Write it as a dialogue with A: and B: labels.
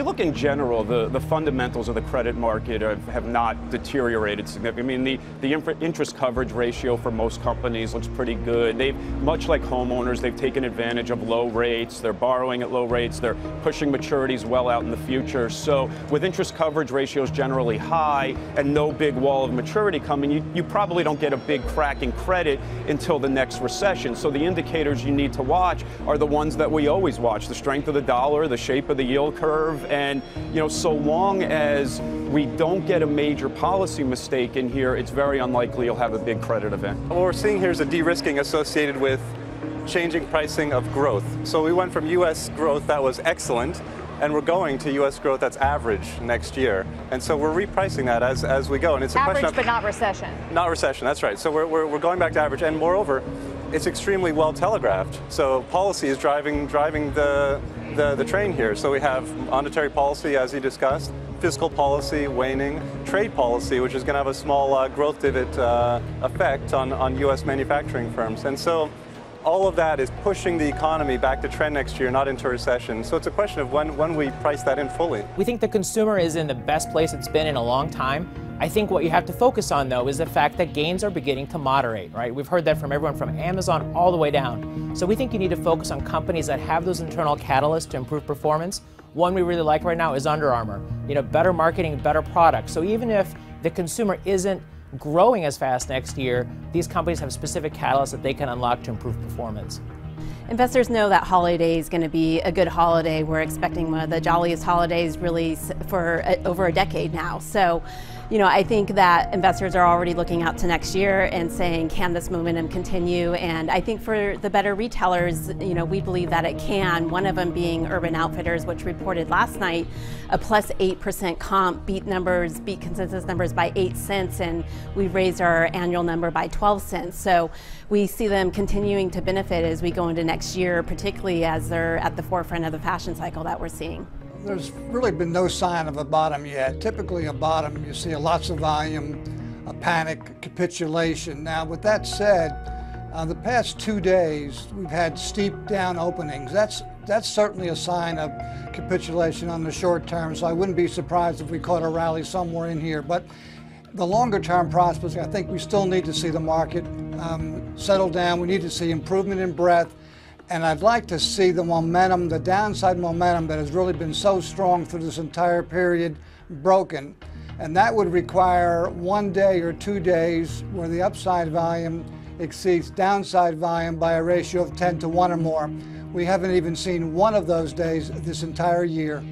A: look in general, the fundamentals of the credit market have not deteriorated significantly. I mean, the interest coverage ratio for most companies looks pretty good. They've, much like homeowners, they've taken advantage of low rates. They're borrowing at low rates. They're pushing maturities well out in the future. So with interest coverage ratios generally high and no big wall of maturity coming, you probably don't get a big crack in credit until the next recession. So the indicators you need to watch are the ones that we always watch: the strength of the dollar, the shape of the yield curve, and so long as we don't get a major policy mistake in here, it's very unlikely you'll have a big credit event.
B: What we're seeing here is a de-risking associated with changing pricing of growth. So we went from U.S. growth that was excellent, and we're going to U.S. growth that's average next year. And so we're repricing that as we go. And it's a
C: average,
B: question of,
C: but not recession.
B: Not recession, that's right. So we're going back to average. And moreover, it's extremely well telegraphed. So policy is driving the train here. So we have monetary policy, as you discussed, fiscal policy waning, trade policy, which is going to have a small growth divot effect on U.S. manufacturing firms. And so all of that is pushing the economy back to trend next year, not into recession. So it's a question of when we price that in fully.
D: We think the consumer is in the best place it's been in a long time. I think what you have to focus on, though, is the fact that gains are beginning to moderate, right? We've heard that from everyone from Amazon all the way down. So we think you need to focus on companies that have those internal catalysts to improve performance. One we really like right now is Under Armour. Better marketing, better products. So even if the consumer isn't growing as fast next year, these companies have specific catalysts that they can unlock to improve performance.
E: Investors know that holiday is going to be a good holiday. We're expecting one of the jolliest holidays really for over a decade now. So, I think that investors are already looking out to next year and saying, can this momentum continue? And I think for the better retailers, we believe that it can. One of them being Urban Outfitters, which reported last night a plus 8% comp, beat consensus numbers by 8 cents, and we've raised our annual number by 12 cents. So we see them continuing to benefit as we go into next year, particularly as they're at the forefront of the fashion cycle that we're seeing.
F: There's really been no sign of a bottom yet. Typically a bottom, you see lots of volume, a panic, capitulation. Now with that said, the past 2 days we've had steep down openings. That's certainly a sign of capitulation on the short term, so I wouldn't be surprised if we caught a rally somewhere in here. But the longer term prospects, I think we still need to see the market settle down. We need to see improvement in breadth. And I'd like to see the momentum, the downside momentum that has really been so strong through this entire period, broken. And that would require 1 day or 2 days where the upside volume exceeds downside volume by a ratio of 10 to 1 or more. We haven't even seen one of those days this entire year.